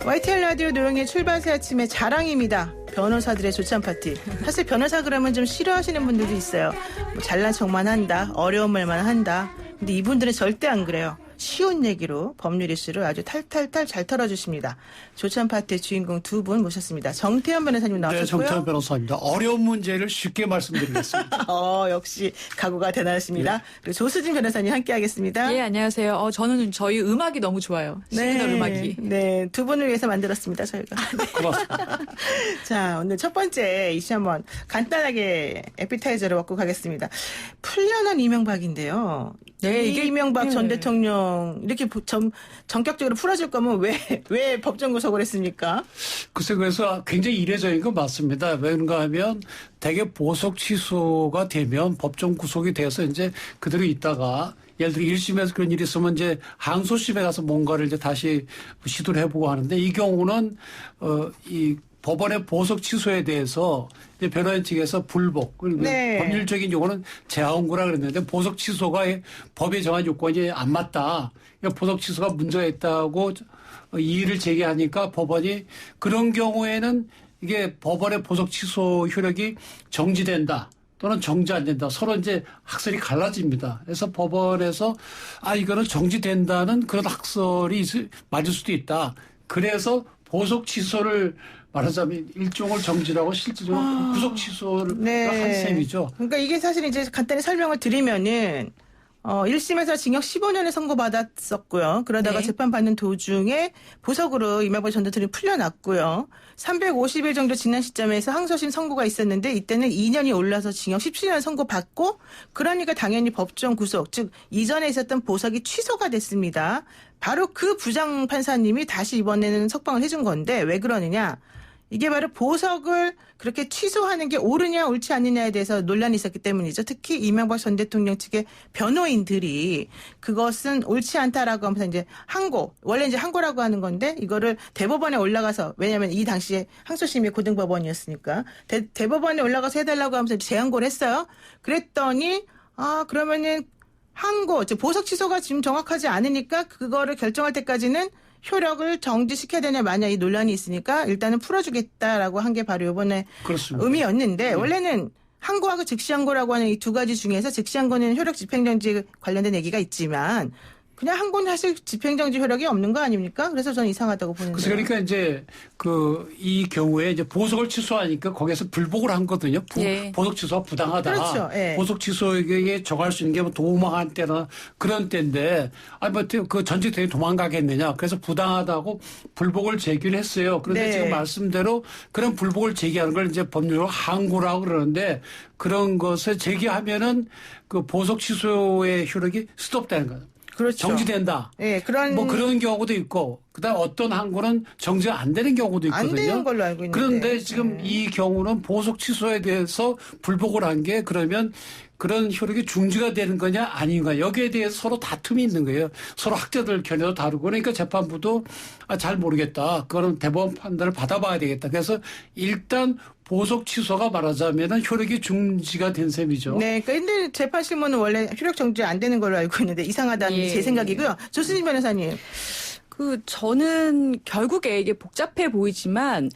YTN 라디오 노영의 출발새 아침의 자랑입니다. 변호사들의 조찬 파티. 사실 변호사 그러면 좀 싫어하시는 분들도 있어요. 뭐 잘난 척만 한다. 어려운 말만 한다. 근데 이분들은 절대 안 그래요. 쉬운 얘기로 법률 이슈를 아주 탈탈탈 잘 털어주십니다. 조찬 파티의 주인공 두 분 모셨습니다. 정태현 변호사님 나오셨고요. 네, 정태현 변호사입니다. 어려운 문제를 쉽게 말씀드리겠습니다. 역시 각오가 대단하십니다. 네. 그리고 조수진 변호사님 함께하겠습니다. 예, 안녕하세요. 저는 저희 음악이 너무 좋아요. 시그널 음악이. 네, 두 분을 위해서 만들었습니다, 저희가. 고맙습니다. 자, 오늘 첫 번째 이슈 한번 간단하게 에피타이저를 먹고 가겠습니다. 풀려난 이명박인데요. 네, 이게 이명박 전 대통령 이렇게 전격적으로 풀어줄 거면 왜 법정 구속을 했습니까? 글쎄, 그래서 굉장히 이례적인 건 맞습니다. 왜 그런가 하면 대개 보석 취소가 되면 법정 구속이 돼서 이제 그대로 있다가 예를 들어 1심에서 그런 일이 있으면 이제 항소심에 가서 뭔가를 이제 다시 시도를 해보고 하는데 이 경우는 이 법원의 보석 취소에 대해서 이제 변호인 측에서 불복, 네. 법률적인 요구는 재항고라 그랬는데 보석 취소가 법에 정한 요건이 안 맞다. 그러니까 보석 취소가 문제가 있다고 이의를 제기하니까 법원이 그런 경우에는 이게 법원의 보석 취소 효력이 정지된다. 또는 정지 안 된다. 서로 이제 학설이 갈라집니다. 그래서 법원에서 이거는 정지된다는 그런 학설이 맞을 수도 있다. 그래서 보석 취소를 말하자면 일종을 정지라고 실질적으로 구속 취소를 한 셈이죠. 그러니까 이게 사실 이제 간단히 설명을 드리면은 1심에서 징역 15년을 선고받았었고요. 그러다가 네. 재판받는 도중에 보석으로 이명박 전 대통령이 풀려났고요. 350일 정도 지난 시점에서 항소심 선고가 있었는데 이때는 2년이 올라서 징역 17년 선고받고 그러니까 당연히 법정 구속, 즉 이전에 있었던 보석이 취소가 됐습니다. 바로 그 부장 판사님이 다시 이번에는 석방을 해준 건데 왜 그러느냐. 이게 바로 보석을 그렇게 취소하는 게 옳으냐 옳지 않느냐에 대해서 논란이 있었기 때문이죠. 특히 이명박 전 대통령 측의 변호인들이 그것은 옳지 않다라고 하면서 이제 항고, 원래 이제 항고라고 하는 건데 이거를 대법원에 올라가서 왜냐하면 이 당시에 항소심이 고등법원이었으니까 대법원에 올라가서 해달라고 하면서 재항고를 했어요. 그랬더니 그러면은 항고, 즉 보석 취소가 지금 정확하지 않으니까 그거를 결정할 때까지는 효력을 정지시켜야 되냐 마냐 이 논란이 있으니까 일단은 풀어주겠다라고 한 게 바로 이번에 그렇습니다. 의미였는데 원래는 항고하고 즉시항고라고 하는 이 두 가지 중에서 즉시항고는 효력 집행정지 관련된 얘기가 있지만 그냥 항고는 사실 집행정지 효력이 없는 거 아닙니까? 그래서 저는 이상하다고 보는데. 그러니까 이제 이 경우에 이제 보석을 취소하니까 거기에서 불복을 한 거거든요. 예. 보석 취소가 부당하다. 그렇죠. 예. 보석 취소에 정할 수 있는 게 뭐 도망한 때나 그런 때인데 그 전직 대통령이 도망가겠느냐. 그래서 부당하다고 불복을 제기를 했어요. 그런데 네. 지금 말씀대로 그런 불복을 제기하는 걸 이제 법률로 항고라고 그러는데 그런 것을 제기하면은 그 보석 취소의 효력이 스톱되는 거예요. 그렇죠. 정지된다. 예, 그런 경우도 있고, 그다음 어떤 항고는 정지가 안 되는 경우도 있거든요. 안 되는 걸로 알고 있는데. 그런데 지금 이 경우는 보석 취소에 대해서 불복을 한 게 그러면 그런 효력이 중지가 되는 거냐 아닌가 여기에 대해서 서로 다툼이 있는 거예요. 서로 학자들 견해도 다르고 그러니까 재판부도 잘 모르겠다. 그거는 대법원 판단을 받아봐야 되겠다. 그래서 일단 보석 취소가 말하자면 효력이 중지가 된 셈이죠. 네, 근데 재판 실무는 원래 효력 정지 안 되는 걸로 알고 있는데 이상하다는 게 제 생각이고요. 조수진 변호사님. 저는 결국에 이게 복잡해 보이지만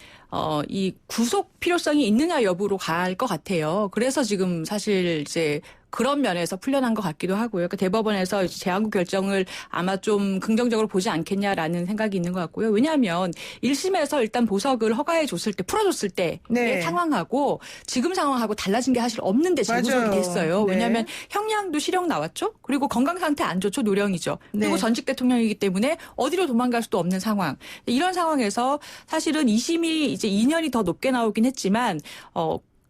이 구속 필요성이 있느냐 여부로 갈 것 같아요. 그래서 지금 사실 이제 그런 면에서 풀려난 것 같기도 하고요. 그러니까 대법원에서 재항고 결정을 아마 좀 긍정적으로 보지 않겠냐라는 생각이 있는 것 같고요. 왜냐하면 1심에서 일단 보석을 허가해 줬을 때 풀어줬을 때의 네. 상황하고 지금 상황하고 달라진 게 사실 없는데 재구속이 됐어요. 네. 왜냐하면 형량도 실형 나왔죠. 그리고 건강 상태 안 좋죠. 노령이죠. 그리고 네. 전직 대통령이기 때문에 어디로 도망갈 수도 없는 상황. 이런 상황에서 사실은 2심이 이제 2년이 더 높게 나오긴 했지만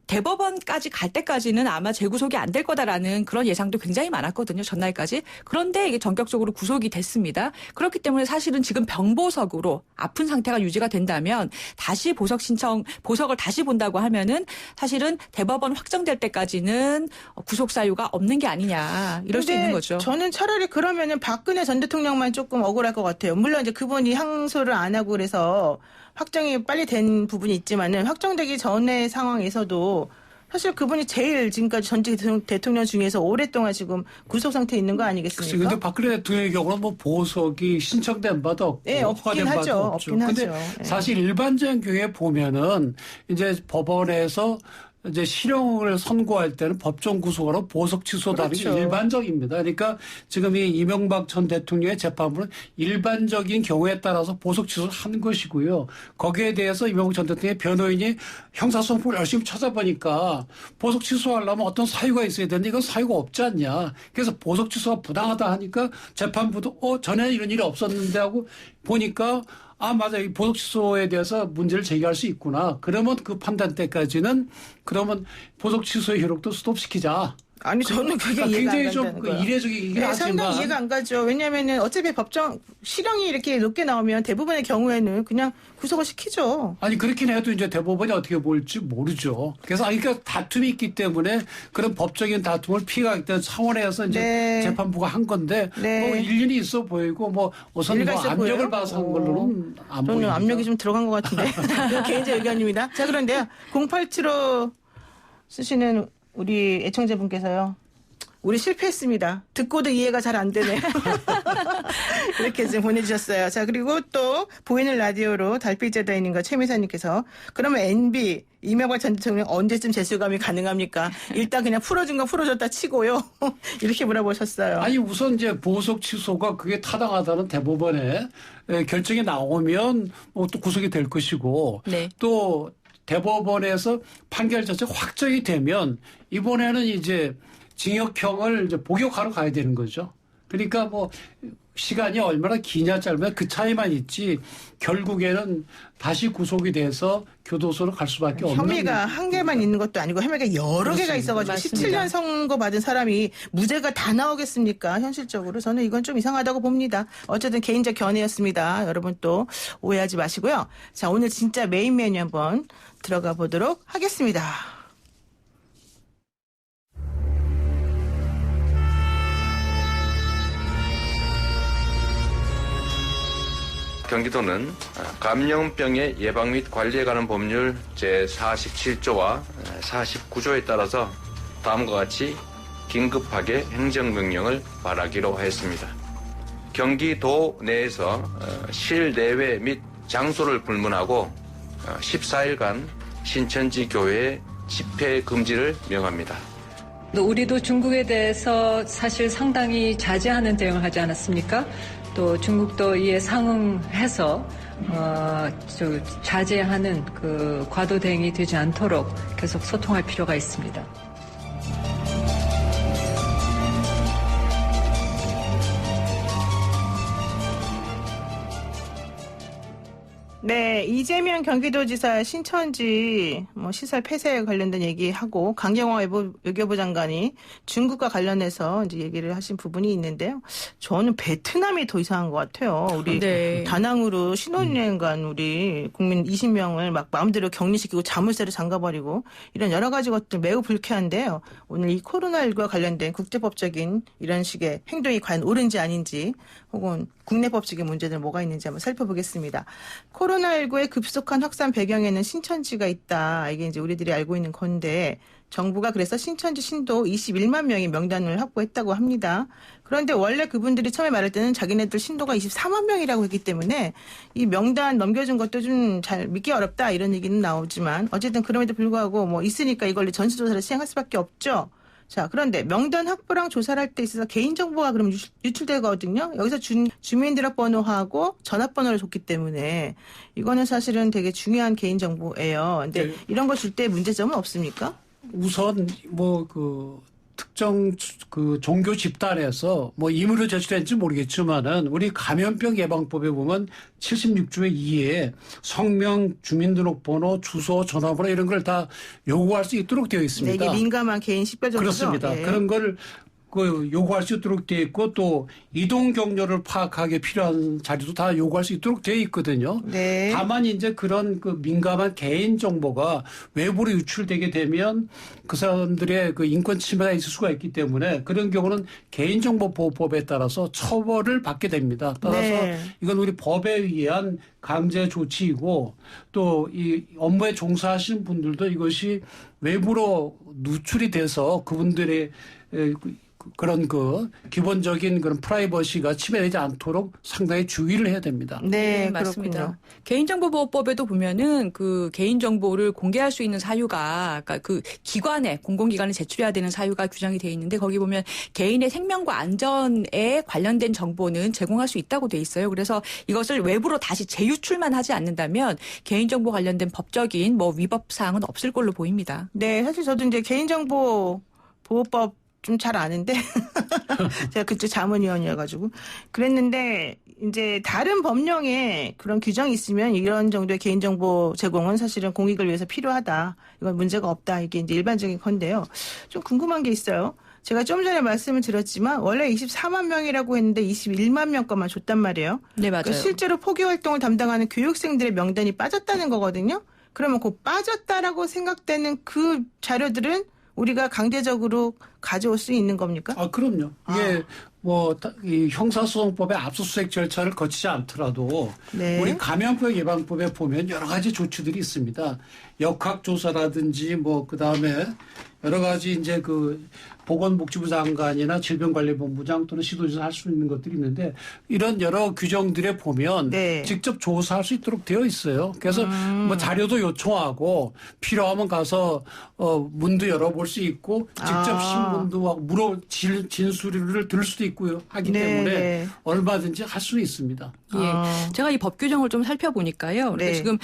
대법원까지 갈 때까지는 아마 재구속이 안 될 거다라는 그런 예상도 굉장히 많았거든요. 전날까지. 그런데 이게 전격적으로 구속이 됐습니다. 그렇기 때문에 사실은 지금 병보석으로 아픈 상태가 유지가 된다면 다시 보석을 다시 본다고 하면은 사실은 대법원 확정될 때까지는 구속 사유가 없는 게 아니냐 이럴 수 있는 거죠. 저는 차라리 그러면은 박근혜 전 대통령만 조금 억울할 것 같아요. 물론 이제 그분이 항소를 안 하고 그래서 확정이 빨리 된 부분이 있지만은 확정되기 전의 상황에서도 사실 그분이 제일 지금까지 전직 대통령 중에서 오랫동안 지금 구속 상태에 있는 거 아니겠습니까? 그런데 박근혜 대통령의 경우는 뭐 보석이 신청된 바도 없고 네, 없긴 허가된 하죠. 바도 없죠. 없긴 근데 하죠. 네. 사실 일반적인 경우에 보면은 이제 법원에서 이제 실형을 선고할 때는 법정 구속으로 보석 취소다는 그렇죠. 게 일반적입니다. 그러니까 지금 이 이명박 전 대통령의 재판부는 일반적인 경우에 따라서 보석 취소를 한 것이고요. 거기에 대해서 이명박 전 대통령의 변호인이 형사소송을 열심히 찾아보니까 보석 취소하려면 어떤 사유가 있어야 되는데 이건 사유가 없지 않냐. 그래서 보석 취소가 부당하다 하니까 재판부도 전에는 이런 일이 없었는데 하고 보니까 맞아. 이 보석 취소에 대해서 문제를 제기할 수 있구나. 그러면 그 판단 때까지는 그러면 보석 취소의 효력도 스톱시키자. 아니 저는 그게 이해가 굉장히 안 좀 간다는 거예요. 이례적이긴 네, 하지만 상당히 이해가 안 가죠. 왜냐하면은 어차피 법정 실형이 이렇게 높게 나오면 대부분의 경우에는 그냥 구속을 시키죠. 아니 그렇긴 해도 이제 대법원이 어떻게 볼지 모르죠. 그래서 그러니까 다툼이 있기 때문에 그런 법적인 다툼을 피해가겠다는 차원에서 이제 네. 재판부가 한 건데 네. 뭐 일리는 있어 보이고 뭐 우선 일리가 뭐 있어 압력을 보여요? 받아서 한 걸로는 안 저는 보입니다. 압력이 좀 들어간 것 같은데. 이건 개인적 의견입니다. 자, 그런데요. 0875 쓰시는 우리 애청자분께서요. 우리 실패했습니다. 듣고도 이해가 잘 안 되네. 이렇게 좀 보내주셨어요. 자, 그리고 또 보이는 라디오로 달빛자다님과 최미사님께서 그러면 NB 이명박 전 대통령 언제쯤 재수감이 가능합니까? 일단 그냥 풀어준 거 풀어줬다 치고요. 이렇게 물어보셨어요. 아니 우선 이제 보석 취소가 그게 타당하다는 대법원의 결정이 나오면 뭐 또 구속이 될 것이고 네. 또 대법원에서 판결 자체가 확정이 되면 이번에는 이제 징역형을 이제 복역하러 가야 되는 거죠. 그러니까 뭐 시간이 얼마나 기냐 짧으냐 그 차이만 있지 결국에는 다시 구속이 돼서 교도소로 갈 수밖에 없는 혐의가 한 개만 있는 것도 아니고 혐의가 여러 개가 그렇습니다. 있어가지고 맞습니다. 17년 선고 받은 사람이 무죄가 다 나오겠습니까? 현실적으로 저는 이건 좀 이상하다고 봅니다. 어쨌든 개인적 견해였습니다. 여러분 또 오해하지 마시고요. 자, 오늘 진짜 메인 메뉴 한번 들어가 보도록 하겠습니다. 경기도는 감염병의 예방 및 관리에 관한 법률 제47조와 49조에 따라서 다음과 같이 긴급하게 행정명령을 발하기로 했습니다. 경기도 내에서 실내외 및 장소를 불문하고 14일간 신천지 교회에 집회 금지를 명합니다. 우리도 중국에 대해서 사실 상당히 자제하는 대응을 하지 않았습니까? 또 중국도 이에 상응해서 자제하는 그 과도 대응이 되지 않도록 계속 소통할 필요가 있습니다. 네, 이재명 경기도지사 신천지 시설 폐쇄에 관련된 얘기하고 강경화 외교부 장관이 중국과 관련해서 이제 얘기를 하신 부분이 있는데요. 저는 베트남이 더 이상한 것 같아요. 우리 네. 다낭으로 신혼여행 간 우리 국민 20명을 막 마음대로 격리시키고 자물쇠를 잠가버리고 이런 여러 가지 것들 매우 불쾌한데요. 오늘 이 코로나19와 관련된 국제법적인 이런 식의 행동이 과연 옳은지 아닌지 혹은 국내법적인 문제들 뭐가 있는지 한번 살펴보겠습니다. 코로나19의 급속한 확산 배경에는 신천지가 있다. 이게 이제 우리들이 알고 있는 건데 정부가 그래서 신천지 신도 21만 명의 명단을 확보했다고 합니다. 그런데 원래 그분들이 처음에 말할 때는 자기네들 신도가 24만 명이라고 했기 때문에 이 명단 넘겨준 것도 좀 잘 믿기 어렵다 이런 얘기는 나오지만 어쨌든 그럼에도 불구하고 뭐 있으니까 이걸 전수조사를 시행할 수밖에 없죠. 자, 그런데 명단 확보랑 조사를 할 때 있어서 개인정보가 그럼 유출되거든요. 여기서 주민등록번호하고 전화번호를 줬기 때문에 이거는 사실은 되게 중요한 개인정보예요. 근데 네. 이런 거 줄 때 문제점은 없습니까? 우선 뭐 그 특정 그 종교 집단에서 뭐 임의로 제출했는지 모르겠지만은 우리 감염병 예방법에 보면 76조의 2에 성명, 주민등록번호, 주소, 전화번호 이런 걸 다 요구할 수 있도록 되어 네, 있습니다. 이게 민감한 개인 식별 정보죠. 그렇습니다. 예. 그런 걸 그 요구할 수 있도록 돼 있고 또 이동 경로를 파악하기 필요한 자료도 다 요구할 수 있도록 돼 있거든요. 네. 다만 이제 그런 그 민감한 개인 정보가 외부로 유출되게 되면 그 사람들의 그 인권 침해가 있을 수가 있기 때문에 그런 경우는 개인정보보호법에 따라서 처벌을 받게 됩니다. 따라서 네. 이건 우리 법에 의한 강제 조치이고 또 이 업무에 종사하시는 분들도 이것이 외부로 누출이 돼서 그분들의 그런 그 기본적인 그런 프라이버시가 침해되지 않도록 상당히 주의를 해야 됩니다. 네, 맞습니다. 그렇군요. 개인정보보호법에도 보면은 그 개인정보를 공개할 수 있는 사유가 그러니까 그 기관에 공공기관에 제출해야 되는 사유가 규정이 되어 있는데 거기 보면 개인의 생명과 안전에 관련된 정보는 제공할 수 있다고 돼 있어요. 그래서 이것을 외부로 다시 재유출만 하지 않는다면 개인정보 관련된 법적인 뭐 위법 사항은 없을 걸로 보입니다. 네, 사실 저도 이제 개인정보 보호법 좀 잘 아는데 제가 그때 자문위원이어가지고 그랬는데 이제 다른 법령에 그런 규정이 있으면 이런 정도의 개인정보 제공은 사실은 공익을 위해서 필요하다. 이건 문제가 없다. 이게 이제 일반적인 건데요. 좀 궁금한 게 있어요. 제가 좀 전에 말씀을 드렸지만 원래 24만 명이라고 했는데 21만 명 것만 줬단 말이에요. 네, 맞아요. 그러니까 실제로 포교 활동을 담당하는 교육생들의 명단이 빠졌다는 거거든요. 그러면 그 빠졌다라고 생각되는 그 자료들은 우리가 강제적으로 가져올 수 있는 겁니까? 아, 그럼요. 이게 이 형사소송법의 압수수색 절차를 거치지 않더라도 네. 우리 감염병 예방법에 보면 여러 가지 조치들이 있습니다. 역학조사라든지 그다음에 여러 가지 이제 그 보건복지부 장관이나 질병관리본부장 또는 시도지사 할 수 있는 것들이 있는데 이런 여러 규정들에 보면 네. 직접 조사할 수 있도록 되어 있어요. 그래서 자료도 요청하고 필요하면 가서 문도 열어볼 수 있고 직접 신문도 하고 진술을 들을 수도 있고요. 하기 네, 때문에 네. 얼마든지 할 수 있습니다. 예. 제가 이 법 규정을 좀 살펴보니까요. 네. 지금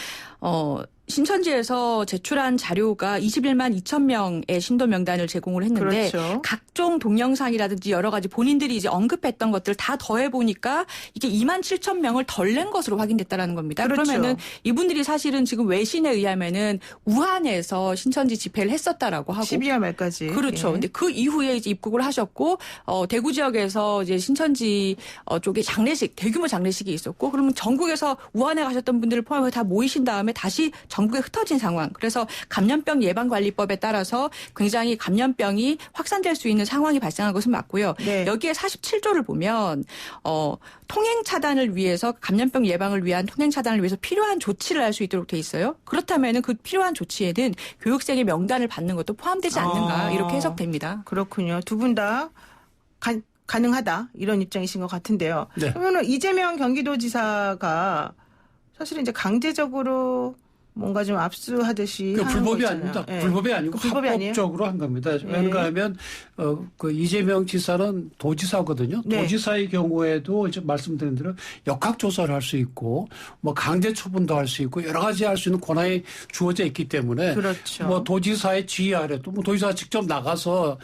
신천지에서 제출한 자료가 21만 2천 명의 신도 명단을 제공을 했는데 그렇죠. 각종 동영상이라든지 여러 가지 본인들이 이제 언급했던 것들 다 더해 보니까 이게 2만 7천 명을 덜 낸 것으로 확인됐다라는 겁니다. 그렇죠. 그러면은 이분들이 사실은 지금 외신에 의하면은 우한에서 신천지 집회를 했었다라고 하고 12월 말까지. 그렇죠. 예. 근데 그 이후에 이제 입국을 하셨고 대구 지역에서 이제 신천지 쪽에 대규모 장례식이 있었고 그러면 전국에서 우한에 가셨던 분들을 포함해서 다 모이신 다음에 다시 전국에 흩어진 상황. 그래서 감염병 예방관리법에 따라서 굉장히 감염병이 확산될 수 있는 상황이 발생한 것은 맞고요. 네. 여기에 47조를 보면 통행 차단을 위해서 감염병 예방을 위한 통행 차단을 위해서 필요한 조치를 할 수 있도록 돼 있어요. 그렇다면은 그 필요한 조치에는 교육생의 명단을 받는 것도 포함되지 않는가 이렇게 해석됩니다. 그렇군요. 두 분 다 가능하다 이런 입장이신 것 같은데요. 네. 그러면 이재명 경기도지사가 사실은 이제 강제적으로 뭔가 좀 압수하듯이 그 하는 불법이 거 아닙니다. 있잖아요. 예. 불법이 아니고 불법이 아니에요? 합법적으로 한 겁니다. 예. 왜냐하면 그 이재명 지사는 도지사거든요. 네. 도지사의 경우에도 이제 말씀드린 대로 역학조사를 할 수 있고 강제 처분도 할 수 있고 여러 가지 할 수 있는 권한이 주어져 있기 때문에 그렇죠. 도지사의 지휘 아래 또 도지사가 직접 나가서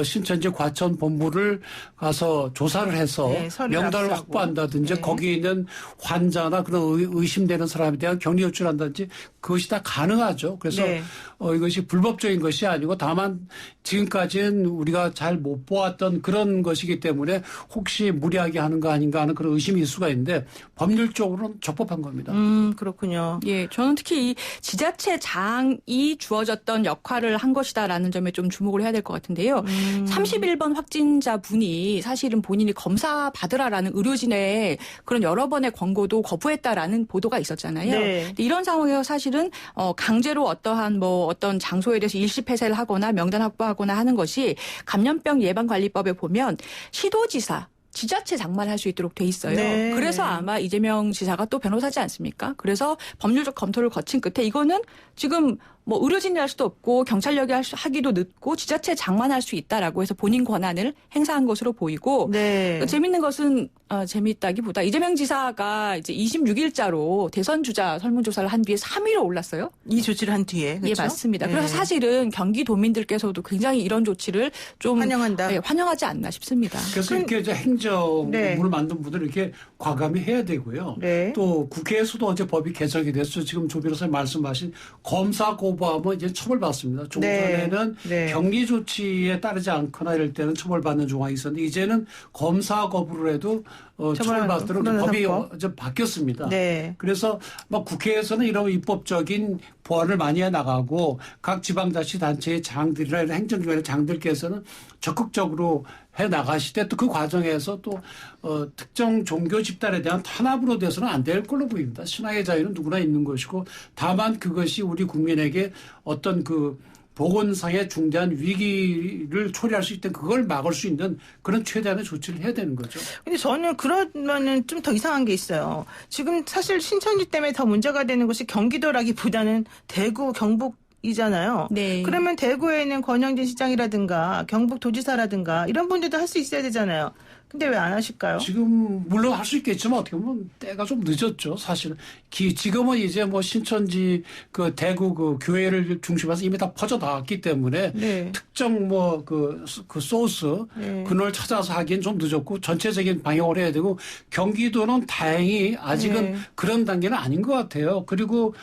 신천지 과천 본부를 가서 조사를 해서 네, 서류를 명단을 압수하고. 확보한다든지 네. 거기에 있는 환자나 그런 의심되는 사람에 대한 격리 조치한다든지 그것이 다 가능하죠. 그래서 네. 이것이 불법적인 것이 아니고 다만 지금까지는 우리가 잘 못 보았던 그런 것이기 때문에 혹시 무리하게 하는 거 아닌가 하는 그런 의심이 있을 수가 있는데 법률적으로는 적법한 겁니다. 그렇군요. 예, 저는 특히 이 지자체장이 주어졌던 역할을 한 것이다라는 점에 좀 주목을 해야 될 것 같은데요. 31번 확진자 분이 사실은 본인이 검사 받으라라는 의료진의 그런 여러 번의 권고도 거부했다라는 보도가 있었잖아요. 네. 근데 이런 상황에서 사실은 강제로 어떤 장소에 대해서 일시 폐쇄를 하거나 명단 확보하거나 하는 것이 감염병 예방관리법에 보면 시도지사 지자체장만 할 수 있도록 돼 있어요. 네. 그래서 아마 이재명 지사가 또 변호사지 않습니까? 그래서 법률적 검토를 거친 끝에 이거는 지금 의료진이 할 수도 없고 경찰력이 하기도 늦고 지자체장만 할 수 있다라고 해서 본인 권한을 행사한 것으로 보이고 네. 재밌는 것은 재밌다기보다 이재명 지사가 이제 26일자로 대선 주자 설문조사를 한 뒤에 3위로 올랐어요. 이 조치를 한 뒤에. 그렇죠? 예, 맞습니다. 네. 그래서 사실은 경기도민들께서도 굉장히 이런 조치를 좀 환영한다. 예, 환영하지 않나 싶습니다. 그래서 이렇게 이제 행정부를 네. 만든 분들은 이렇게 과감히 해야 되고요. 네. 또 국회에서도 어제 법이 개정이 됐어요. 지금 조 변호사님 말씀하신 검사 고발 거부하면 이제 처벌받습니다. 종전에는 네. 격리 조치에 따르지 않거나 이럴 때는 처벌받는 조항이 있었는데 이제는 검사 거부를 해도 처벌받도록 법이 좀 바뀌었습니다. 네. 그래서 막 국회에서는 이런 입법적인 보완을 많이 해나가고 각 지방자치단체의 장들이나 행정기관의 장들께서는 적극적으로 해나가시되 또 그 과정에서 또 특정 종교 집단에 대한 탄압으로 돼서는 안 될 걸로 보입니다. 신앙의 자유는 누구나 있는 것이고 다만 그것이 우리 국민에게 어떤 그 보건상의 중대한 위기를 초래할 수 있던 그걸 막을 수 있는 그런 최대한의 조치를 해야 되는 거죠. 근데 저는 그러면은 좀 더 이상한 게 있어요. 지금 사실 신천지 때문에 더 문제가 되는 것이 경기도라기보다는 대구, 경북 이잖아요. 네. 그러면 대구에는 권영진 시장이라든가 경북도지사라든가 이런 분들도 할 수 있어야 되잖아요. 근데 왜 안 하실까요? 지금 물론 할 수 있겠지만 어떻게 보면 때가 좀 늦었죠. 사실은 지금은 이제 뭐 신천지 그 대구 그 교회를 중심해서 이미 다 퍼져 나왔기 때문에 네. 특정 뭐 그 소스 네. 그걸 찾아서 하기엔 좀 늦었고 전체적인 방역을 해야 되고 경기도는 다행히 아직은 네. 그런 단계는 아닌 것 같아요. 그리고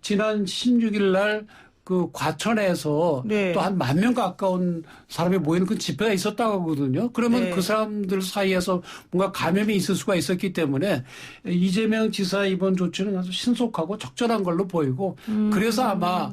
지난 16일 날 그 과천에서 네. 또 한 10,000명 가까운 사람이 모이는 그 집회가 있었다고 하거든요. 그러면 네. 그 사람들 사이에서 뭔가 감염이 있을 수가 있었기 때문에 이재명 지사의 이번 조치는 아주 신속하고 적절한 걸로 보이고 그래서 아마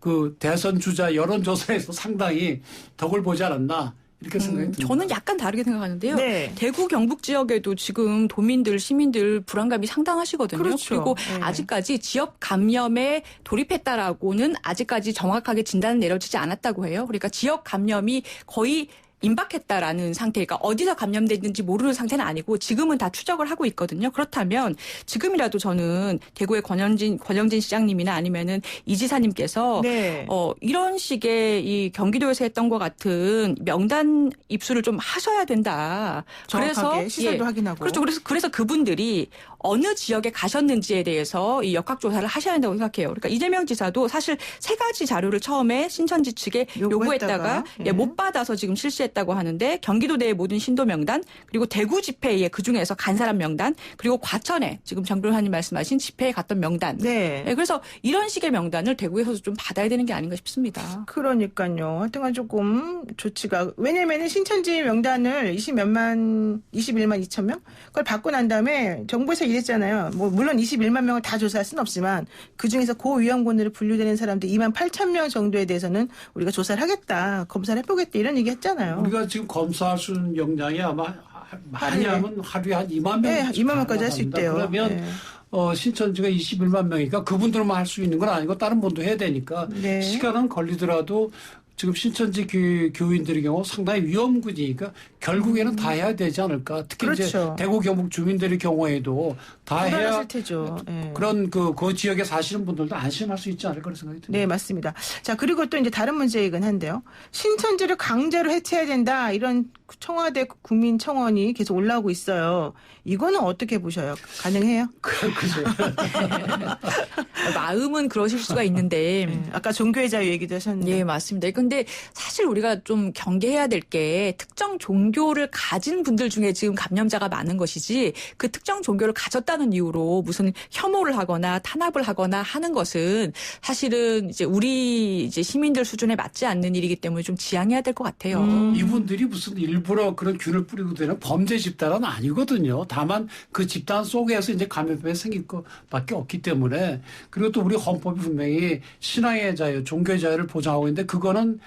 그 대선 주자 여론조사에서 상당히 덕을 보지 않았나 이렇게 생각이 듭니다. 저는 약간 다르게 생각하는데요. 네. 대구 경북 지역에도 지금 도민들 시민들 불안감이 상당하시거든요. 그렇죠. 리고 네. 아직까지 지역 감염에 돌입했다라고는 아직까지 정확하게 진단은 내려지지 않았다고 해요. 그러니까 지역 감염이 거의 임박했다라는 상태, 그러니까 어디서 감염됐는지 모르는 상태는 아니고 지금은 다 추적을 하고 있거든요. 그렇다면 지금이라도 저는 대구의 권영진 시장님이나 아니면은 이 지사님께서 네. 이런 식의 이 경기도에서 했던 것 같은 명단 입수를 좀 하셔야 된다. 정확하게 시설도 확인하고. 그렇죠. 그래서 그분들이 어느 지역에 가셨는지에 대해서 이 역학조사를 하셔야 한다고 생각해요. 그러니까 이재명 지사도 사실 3가지 자료를 처음에 신천지 측에 요구했다가 예. 못 받아서 지금 실시했다고 하는데 경기도 내의 모든 신도 명단 그리고 대구 집회에 그중에서 간 사람 명단 그리고 과천에 지금 정 변호사님 말씀하신 집회에 갔던 명단. 네. 네, 그래서 이런 식의 명단을 대구에서도 좀 받아야 되는 게 아닌가 싶습니다. 그러니까요. 하여튼간 조금 조치가 왜냐면은 신천지 명단을 21만 2천 명 그걸 받고 난 다음에 정부에서 이랬잖아요. 뭐 물론 21만 명을 다 조사할 수는 없지만 그 중에서 고위험군으로 분류되는 사람들 2만 8천 명 정도에 대해서는 우리가 조사를 하겠다, 검사를 해보겠다 이런 얘기 했잖아요. 우리가 지금 검사할 수 있는 역량이 아마 많이 하면 하루에 한 2만 명. 네, 2만 명까지 할 수 있대요. 그러면 네. 신천지가 21만 명이니까 그분들만 할 수 있는 건 아니고 다른 분도 해야 되니까 네. 시간은 걸리더라도 지금 신천지 교인들의 경우 상당히 위험군이니까 결국에는 다 해야 되지 않을까. 특히 그렇죠. 이제 대구 경북 주민들의 경우에도 다 해야 불안하실 테죠. 네. 그런 그 지역에 사시는 분들도 안심할 수 있지 않을까 그런 생각이 듭니다. 네, 맞습니다. 자, 그리고 또 이제 다른 문제이긴 한데요. 신천지를 강제로 해체해야 된다. 이런 청와대 국민청원이 계속 올라오고 있어요. 이거는 어떻게 보셔요? 가능해요? 그죠. 마음은 그러실 수가 있는데. 네, 아까 종교의 자유 얘기도 하셨는데. 예, 맞습니다. 근데 사실 우리가 좀 경계해야 될 게 특정 종교를 가진 분들 중에 지금 감염자가 많은 것이지 그 특정 종교를 가졌다는 이유로 무슨 혐오를 하거나 탄압을 하거나 하는 것은 사실은 이제 우리 이제 시민들 수준에 맞지 않는 일이기 때문에 좀 지양해야 될 것 같아요. 이분들이 무슨 일부러 그런 균을 뿌리고 되는 범죄 집단은 아니거든요. 다만 그 집단 속에서 이제 감염병이 생길 것밖에 없기 때문에 그리고 또 우리 헌법이 분명히 신앙의 자유, 종교의 자유를 보장하고 있는데 그거는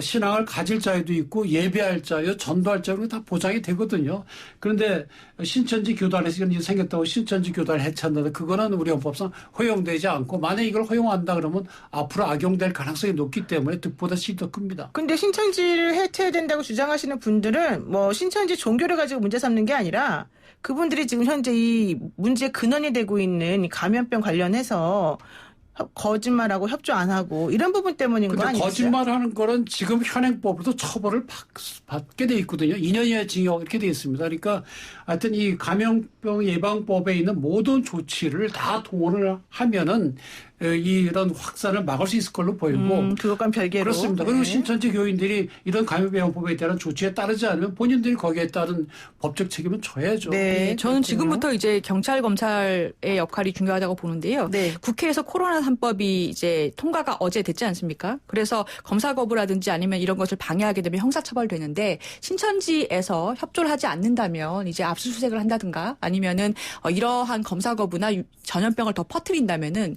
신앙을 가질 자유도 있고 예배할 자유, 전도할 자유는 다 보장이 되거든요. 그런데 신천지 교단에서 이런 일이 생겼다고 신천지 교단을 해체한다. 그거는 우리 헌법상 허용되지 않고 만약에 이걸 허용한다 그러면 앞으로 악용될 가능성이 높기 때문에 득보다 실이 더 큽니다. 근데 신천지를 해체해야 된다고 주장하시는 분들은 뭐 신천지 종교를 가지고 문제 삼는 게 아니라 그분들이 지금 현재 이 문제의 근원이 되고 있는 이 감염병 관련해서 거짓말하고 협조 안 하고 이런 부분 때문인 거 근데 아니겠어요? 거짓말하는 거는 지금 현행법으로도 처벌을 받게 돼 있거든요. 2년 이하 징역 이렇게 돼 있습니다. 그러니까 하여튼 이 감염병 예방법에 있는 모든 조치를 다 동원을 하면은 이런 확산을 막을 수 있을 걸로 보이고 그것과는 별개로. 그렇습니다. 그리고 신천지 교인들이 이런 감염병법에 대한 조치에 따르지 않으면 본인들이 거기에 따른 법적 책임은 져야죠. 네, 저는 그렇군요. 지금부터 이제 경찰 검찰의 역할이 중요하다고 보는데요. 네. 국회에서 코로나 3법이 이제 통과가 어제 됐지 않습니까? 그래서 검사 거부라든지 아니면 이런 것을 방해하게 되면 형사처벌되는데 신천지에서 협조를 하지 않는다면 이제 압수수색을 한다든가 아니면은 이러한 검사 거부나 전염병을 더 퍼뜨린다면은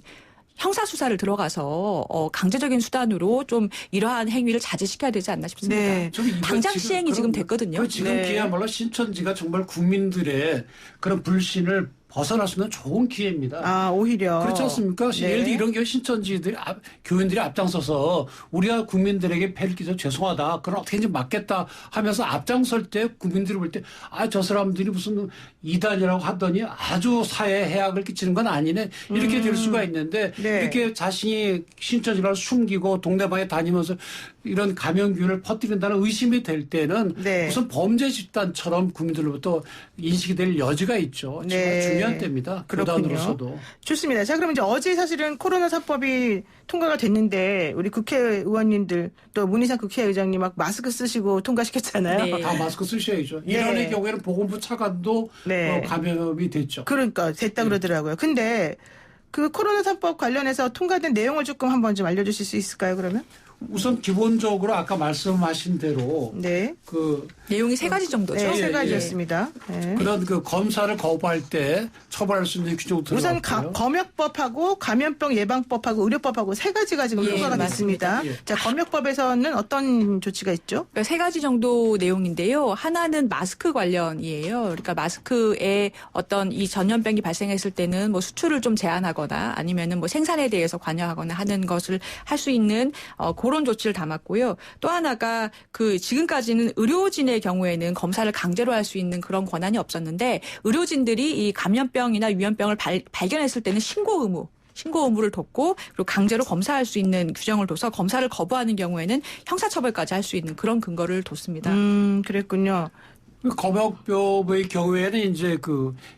형사 수사를 들어가서 강제적인 수단으로 좀 이러한 행위를 자제시켜야 되지 않나 싶습니다. 네. 당장 시행이 지금 됐거든요. 지금 네. 그야말로 신천지가 정말 국민들의 그런 불신을 벗어날 수 있는 좋은 기회입니다. 아, 오히려. 그렇지 않습니까? 네. 예를 들어 이런 경우 신천지들이 교인들이 앞장서서 우리가 국민들에게 폐를 끼쳐 죄송하다. 그럼 어떻게든지 막겠다 하면서 앞장설 때 국민들이 볼 때 저 사람들이 무슨 이단이라고 하더니 아주 사회에 해악을 끼치는 건 아니네. 이렇게 될 수가 있는데 네. 이렇게 자신이 신천지를 숨기고 동네방에 다니면서 이런 감염균을 퍼뜨린다는 의심이 될 때는 네. 무슨 범죄 집단처럼 국민들로부터 인식이 될 여지가 있죠. 정말 네. 중요한 때입니다. 그렇군요. 교단으로서도. 좋습니다. 자, 그럼 이제 어제 사실은 코로나 4법이 통과가 됐는데 우리 국회의원님들 또 문희상 국회의장님 막 마스크 쓰시고 통과시켰잖아요. 네. 다 마스크 쓰셔야죠. 네. 이런의 경우에는 보건부 차관도 네. 감염이 됐죠. 그러니까 됐다 그러더라고요. 근데 그 코로나 3법 관련해서 통과된 내용을 조금 한번 좀 알려주실 수 있을까요? 그러면? 우선 기본적으로 아까 말씀하신 대로 네. 그 내용이 세 가지 정도죠. 네, 세 예, 가지였습니다. 네. 그런 그 검사를 거부할 때 처벌할 수 있는 규정 우선 들어갔고요. 검역법하고 감염병 예방법하고 의료법하고 세 가지가 지금 예, 통과가 맞습니다. 됐습니다. 자, 검역법에서는 어떤 조치가 있죠? 그러니까 세 가지 정도 내용인데요. 하나는 마스크 관련이에요. 그러니까 마스크에 어떤 이 전염병이 발생했을 때는 뭐 수출을 좀 제한하거나 아니면은 뭐 생산에 대해서 관여하거나 하는 것을 할 수 있는 그런 조치를 담았고요. 또 하나가 그 지금까지는 의료진의 경우에는 검사를 강제로 할 수 있는 그런 권한이 없었는데 의료진들이 이 감염병이나 유연병을 발견했을 때는 신고 의무를 뒀고 그리고 강제로 검사할 수 있는 규정을 둬서 검사를 거부하는 경우에는 형사처벌까지 할 수 있는 그런 근거를 뒀습니다. 그랬군요. 검역법의 경우에는 이제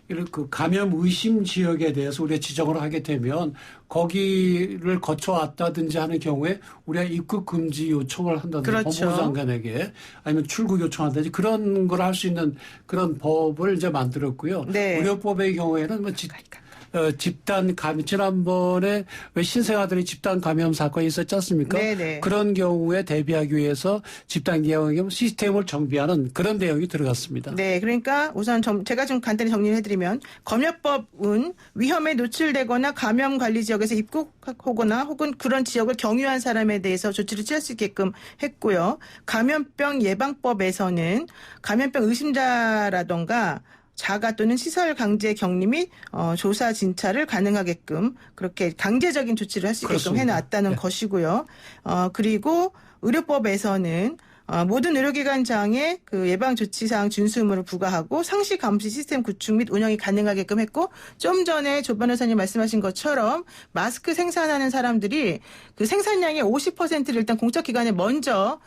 이런 감염 의심 지역에 대해서 우리가 지정을 하게 되면 거기를 거쳐왔다든지 하는 경우에 우리가 입국 금지 요청을 한다든지 그렇죠. 법무부 장관에게 아니면 출국 요청한다든지 그런 걸 할 수 있는 그런 법을 이제 만들었고요. 네. 의료법의 경우에는 집단 감염 지난번에 왜 신생아들이 집단 감염 사건이 있었지 않습니까? 네네. 그런 경우에 대비하기 위해서 집단 감염 시스템을 정비하는 그런 내용이 들어갔습니다. 네, 그러니까 우선 제가 좀 간단히 정리를 해드리면 검역법은 위험에 노출되거나 감염 관리 지역에서 입국하거나 혹은 그런 지역을 경유한 사람에 대해서 조치를 취할 수 있게끔 했고요. 감염병 예방법에서는 감염병 의심자라던가 자가 또는 시설 강제 격리 및 조사 진찰을 가능하게끔 그렇게 강제적인 조치를 할 수 있게끔 그렇습니다. 해놨다는 네. 것이고요. 그리고 의료법에서는 모든 의료기관장에 그 예방조치사항 준수 의무를 부과하고 상시 감시 시스템 구축 및 운영이 가능하게끔 했고 좀 전에 조 변호사님 말씀하신 것처럼 마스크 생산하는 사람들이 그 생산량의 50%를 일단 공적기관에 먼저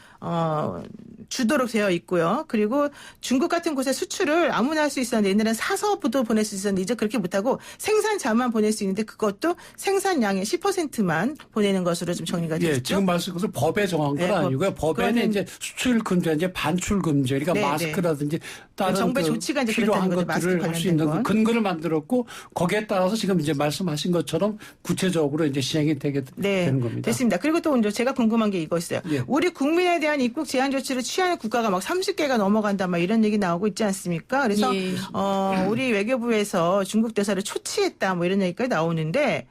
주도록 되어 있고요. 그리고 중국 같은 곳에 수출을 아무나 할 수 있었는데 옛날에는 사서부도 보낼 수 있었는데 이제 그렇게 못하고 생산자만 보낼 수 있는데 그것도 생산량의 10%만 보내는 것으로 좀 정리가 되어 예, 있죠. 지금 말씀하신 것을 법에 정한 건 네, 아니고요. 법에는 그거는- 이제 수출 금지, 이제 반출 금지, 그러니까 네, 마스크라든지 다른 정부의 조치가 이제 필요한 그렇다는 거죠. 마스크 것들을 할 수 관련된 있는 건. 근거를 만들었고 거기에 따라서 지금 이제 말씀하신 것처럼 구체적으로 이제 시행이 되게 네, 되는 겁니다. 됐습니다. 그리고 또 이제 제가 궁금한 게 이거 있어요. 예. 우리 국민에 대한 입국 제한 조치를 취하는 국가가 막 30개가 넘어간다, 막 이런 얘기 나오고 있지 않습니까? 그래서 예. 우리 외교부에서 중국 대사를 초치했다, 뭐 이런 얘기까지 나오는데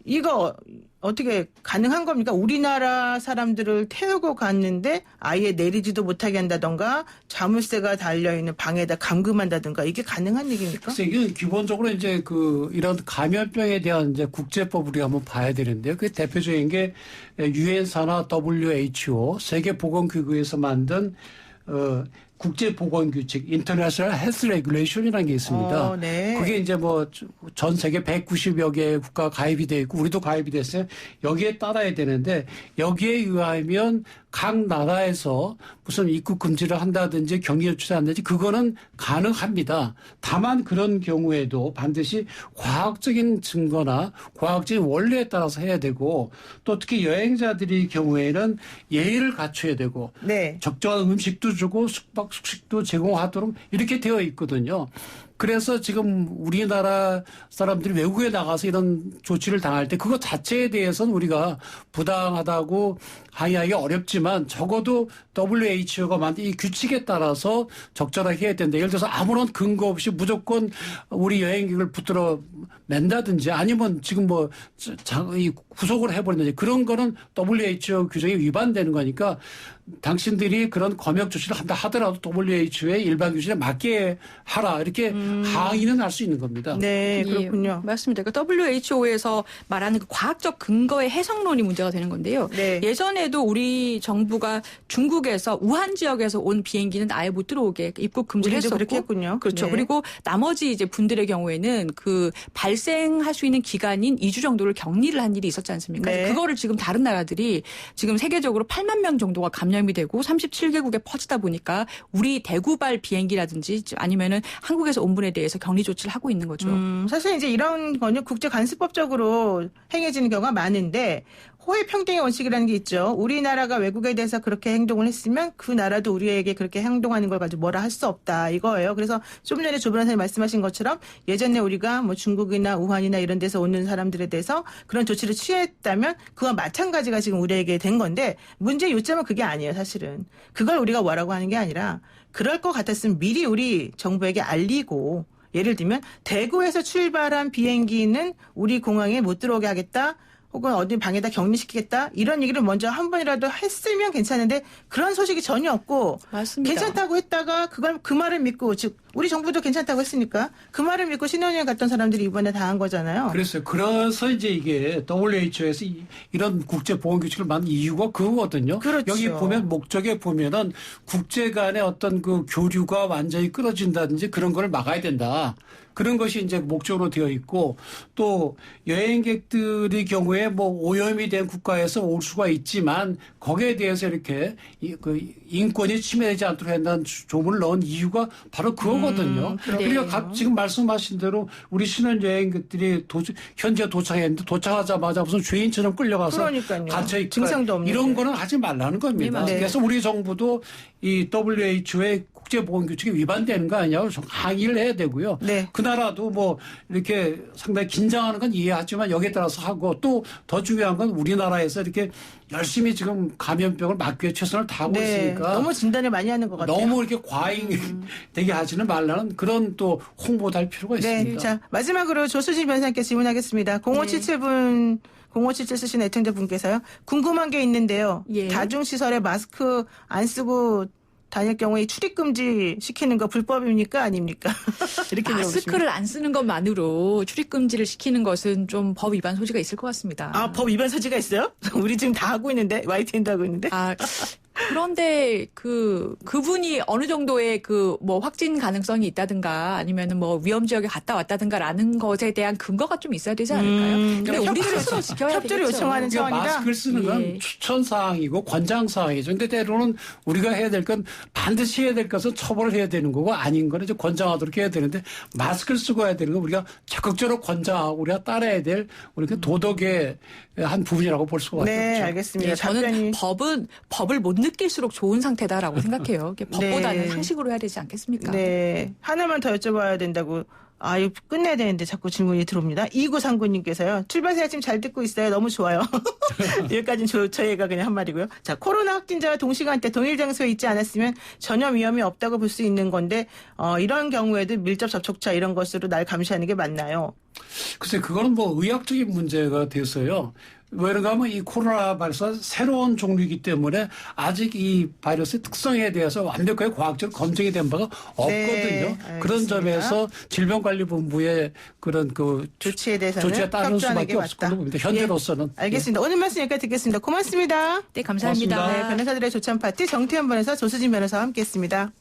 이거 어떻게 가능한 겁니까? 우리나라 사람들을 태우고 갔는데 아예 내리지도 못하게 한다던가 자물쇠가 달려있는 방에다 감금한다던가 이게 가능한 얘기입니까? 그래서 이게 기본적으로 이제 이런 감염병에 대한 이제 국제법 우리가 한번 봐야 되는데요. 그 대표적인 게 유엔사나 WHO 세계보건기구에서 만든 국제보건규칙 International Health Regulation이라는 게 있습니다. 네. 그게 이제 전 세계 190여 개 국가 가입이 돼 있고 우리도 가입이 됐어요. 여기에 따라야 되는데 여기에 의하면 각 나라에서 무슨 입국 금지를 한다든지 격리 조치를 한다든지 그거는 가능합니다. 다만 그런 경우에도 반드시 과학적인 증거나 과학적인 원리에 따라서 해야 되고 또 특히 여행자들의 경우에는 예의를 갖춰야 되고 네. 적절한 음식도 주고 숙식도 제공하도록 이렇게 되어 있거든요. 그래서 지금 우리나라 사람들이 외국에 나가서 이런 조치를 당할 때 그것 자체에 대해서는 우리가 부당하다고 항의하기 어렵지만 적어도 WHO가 만든 이 규칙에 따라서 적절하게 해야 된다. 예를 들어서 아무런 근거 없이 무조건 우리 여행객을 붙들어 맨다든지 아니면 지금 구속을 해버린다든지 그런 거는 WHO 규정에 위반되는 거니까 당신들이 그런 검역 조치를 한다 하더라도 WHO의 일반 규정에 맞게 하라 이렇게 항의는 할 수 있는 겁니다. 네, 그렇군요. 예, 맞습니다. 그러니까 WHO에서 말하는 그 과학적 근거의 해석론이 문제가 되는 건데요. 네. 예전에도 우리 정부가 중국에서 우한 지역에서 온 비행기는 아예 못 들어오게 입국 금지를 우리도 했었고, 그렇게 했군요. 그렇죠. 네. 그리고 나머지 이제 분들의 경우에는 그 발생할 수 있는 기간인 2주 정도를 격리를 한 일이 있었지 않습니까? 네. 그거를 지금 다른 나라들이 지금 세계적으로 8만 명 정도가 감염이 되고 37개국에 퍼지다 보니까 우리 대구발 비행기라든지 아니면은 한국에서 온 분에 대해서 격리 조치를 하고 있는 거죠. 사실 이제 이런 거는 국제관습법적으로 행해지는 경우가 많은데 호혜 평등의 원칙이라는 게 있죠. 우리나라가 외국에 대해서 그렇게 행동을 했으면 그 나라도 우리에게 그렇게 행동하는 걸 가지고 뭐라 할 수 없다 이거예요. 그래서 좀 전에 조 변호사님 말씀하신 것처럼 예전에 우리가 뭐 중국이나 우한이나 이런 데서 오는 사람들에 대해서 그런 조치를 취했다면 그와 마찬가지가 지금 우리에게 된 건데 문제의 요점은 그게 아니에요. 사실은. 그걸 우리가 뭐라고 하는 게 아니라 그럴 것 같았으면 미리 우리 정부에게 알리고 예를 들면 대구에서 출발한 비행기는 우리 공항에 못 들어오게 하겠다. 혹은 어디 방에다 격리시키겠다. 이런 얘기를 먼저 한 번이라도 했으면 괜찮은데 그런 소식이 전혀 없고 맞습니다. 괜찮다고 했다가 그걸 그 말을 믿고 즉 우리 정부도 괜찮다고 했으니까 그 말을 믿고 신혼여행 갔던 사람들이 이번에 당한 거잖아요. 그래서 이제 이게 WHO에서 이런 국제 보건 규칙을 만든 이유가 그거거든요. 그렇죠. 여기 보면 목적에 보면은 국제 간의 어떤 그 교류가 완전히 끊어진다든지 그런 걸 막아야 된다. 그런 것이 이제 목적으로 되어 있고 또 여행객들의 경우에 뭐 오염이 된 국가에서 올 수가 있지만 거기에 대해서 이렇게 인권이 침해되지 않도록 한다는 조문을 넣은 이유가 바로 그거거든요. 그러니까 지금 말씀하신 대로 우리 신혼여행객들이 현재 도착했는데 도착하자마자 무슨 죄인처럼 끌려가서 그러니까요. 갇혀 있고 증상도 없는데. 이런 거는 하지 말라는 겁니다. 네. 그래서 우리 정부도 이 WHO의 국제보건규칙에 위반되는 거 아니냐고 항의를 해야 되고요. 네. 그 나라도 뭐 이렇게 상당히 긴장하는 건 이해하지만 여기에 따라서 하고 또 더 중요한 건 우리나라에서 이렇게 열심히 지금 감염병을 막기 위해 최선을 다하고 네. 있으니까 너무 진단을 많이 하는 것 같아요. 너무 이렇게 과잉되게 하지는 말라는 그런 또 홍보도 할 필요가 네. 있습니다. 자, 마지막으로 조수진 변호사님께 질문하겠습니다. 0577 쓰신 애청자 분께서요. 궁금한 게 있는데요. 예. 다중시설에 마스크 안 쓰고 다닐 경우에 출입금지 시키는 거 불법입니까? 아닙니까? 이렇게 물어보십니다. 마스크를 안 쓰는 것만으로 출입금지를 시키는 것은 좀 법 위반 소지가 있을 것 같습니다. 아, 법 위반 소지가 있어요? 우리 지금 다 하고 있는데, YTN도 하고 있는데. 그런데 그분이 어느 정도의 뭐 확진 가능성이 있다든가 아니면은 뭐 위험 지역에 갔다 왔다든가라는 것에 대한 근거가 좀 있어야 되지 않을까요? 근데 우리 스스로 지켜야 협조를 되겠죠. 요청하는 그러니까 상황이다. 마스크를 쓰는 건 예. 추천 사항이고 권장 사항이죠. 근데 때로는 우리가 해야 될 건 반드시 해야 될 것은 처벌을 해야 되는 거고 아닌 거는 이제 권장하도록 해야 되는데 마스크를 쓰고 해야 되는 건 우리가 적극적으로 권장하고 우리가 따라야 될 우리가 도덕의 한 부분이라고 볼 수가 네, 없죠. 알겠습니다. 예, 저는 답변이- 법을 못 느낄수록 좋은 상태다라고 생각해요. 법보다는 네. 상식으로 해야 되지 않겠습니까? 네. 하나만 더 여쭤봐야 된다고. 아, 이거 끝내야 되는데 자꾸 질문이 들어옵니다. 2939님께서요. 출발새 아침 잘 듣고 있어요. 너무 좋아요. 여기까지는 저희가 그냥 한 말이고요. 자, 코로나 확진자와 동시간대 동일 장소에 있지 않았으면 전혀 위험이 없다고 볼 수 있는 건데 이런 경우에도 밀접 접촉자 이런 것으로 날 감시하는 게 맞나요? 글쎄 그거는 뭐 의학적인 문제가 돼서요. 왜냐하면 하면 이 코로나 바이러스가 새로운 종류이기 때문에 아직 이 바이러스의 특성에 대해서 완벽하게 과학적으로 검증이 된 바가 없거든요. 네, 그런 알겠습니다. 점에서 질병관리본부의 그런 조치에 대해서는 조치에 따르는 협조하는 게 수밖에 없을 맞다. 걸로 봅니다. 현재로서는. 예. 알겠습니다. 오늘 말씀 여기까지 듣겠습니다. 고맙습니다. 네, 감사합니다. 고맙습니다. 네, 변호사들의 조찬 파티 정태현 변호사, 조수진 변호사와 함께했습니다.